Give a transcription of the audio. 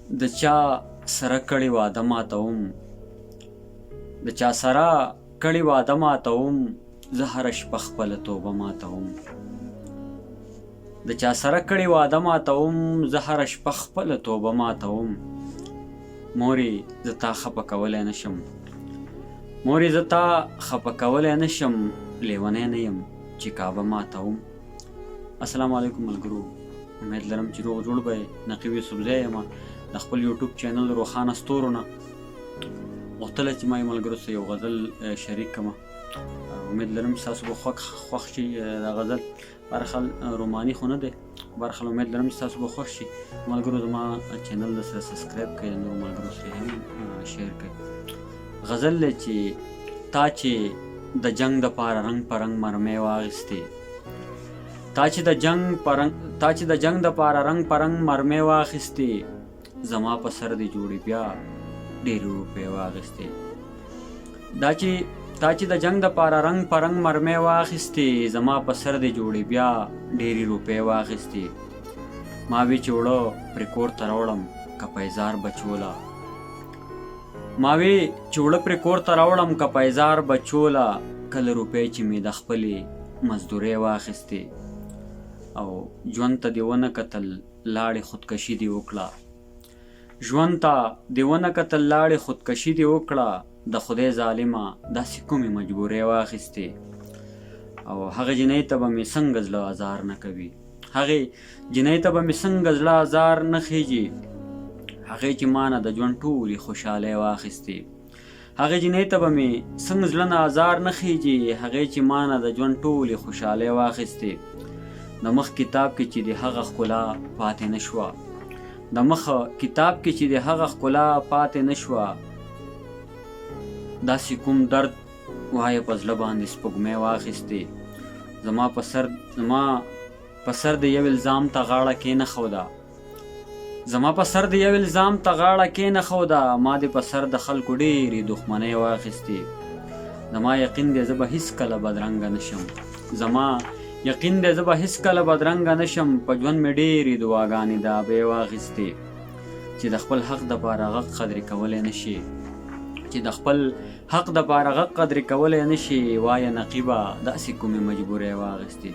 د چا سره کړي واده ماتوم، د چا سره کړي واده ماتوم، زه هره شپه خپله توبه ماتوم. د چا سره کړي واده ماتوم، زه هره شپه خپله توبه ماتوم. مورې زه تا خفه کولی نشم، مورې زه تا خفه کولی نشم، لیونی نه یم چې کعبه ماتوم. السلام علیکم ملګرو، امید لرم چې روغ جوړ به یې. نقیب یوسفزی یم د خپل یوټیوب چینل روښانه ستورو نه. غوښتله چې ما یې ملګرو سره یو غزل شریک کړمه. امید لرم چې تاسو به خوښ شي دا غزل. برخل روماني خو نه دی، برخل امید لرم چې تاسو به خوښ شي. ملګرو زما چینل سره سبسکرایب کړئ، نورو ملګرو سره هم شیر کړئ. غزل دی چې تا چې د جنگ دپاره رنګ په رنګ مرمۍ واخیستې، تا چې د جنگ دپاره رنګ په رنګ مرمۍ واخیستې، زما په سر دې جوړې بیا ډېرې روپۍ واخیستې. تا چې د جنگ دپاره رنګ په رنګ مرمۍ واخیستې، زما په سر دې جوړې بیا ډېرې روپۍ واخیستې. ما وی چې وړه پرې کور ته راوړم که پیزار بچوله، ما وی چې وړه پرې کور ته راوړم که پیزار بچوله، کله روپۍ چې مې د خپلې مزدورۍ واخیستې. او ژوند ته دې ونه کتل لاړې خودکشي دې وکړه، ژوند ته دې ونه کتل لاړې خودکشي دې وکړه، د خدای ظالمه داسې کومې مجبورۍ واخیستې. او هغې جنۍ ته به مې څنګه زړه ازار نه کوي، هغې جنۍ ته به مې څنګه زړه ازار نه خیږي، هغې چې ما نه د ژوند ټولې خوشحالۍ واخیستې. هغې جنۍ ته به مې څنګه زړه نه ازار نه خیږي، هغې چې ما نه د ژوند ټولې خوشحالۍ واخیستې. د مخ کتاب کې چې د هغه ښکلا پاتې نه شوه، د مخ کتاب کې چې د هغه ښکلا پاتې نه شوه، داسې کوم درد وایه په زړه باندې سپوږمۍ واخیستې. زما په سر د یو الزام ته غاړه کېنښوده، زما په سر د یو الزام ته غاړه کېنښوده، ما دې په سر د خلکو ډېرې دښمنۍ واخیستې. زما یقین دی زه به هېڅکله بدرنګه نشم، زما یقین دی زه به هېڅکله بدرنګه نشم، په ژوند مې ډېرې دعاګانې د ابۍ واخیستې. چې د خپل حق دپاره غږ قدرې کولی نه شي، چې د خپل حق دپاره غږ قدرې کولی نه شي، وایه نقیبه داسې کومې مجبورۍ واخیستې.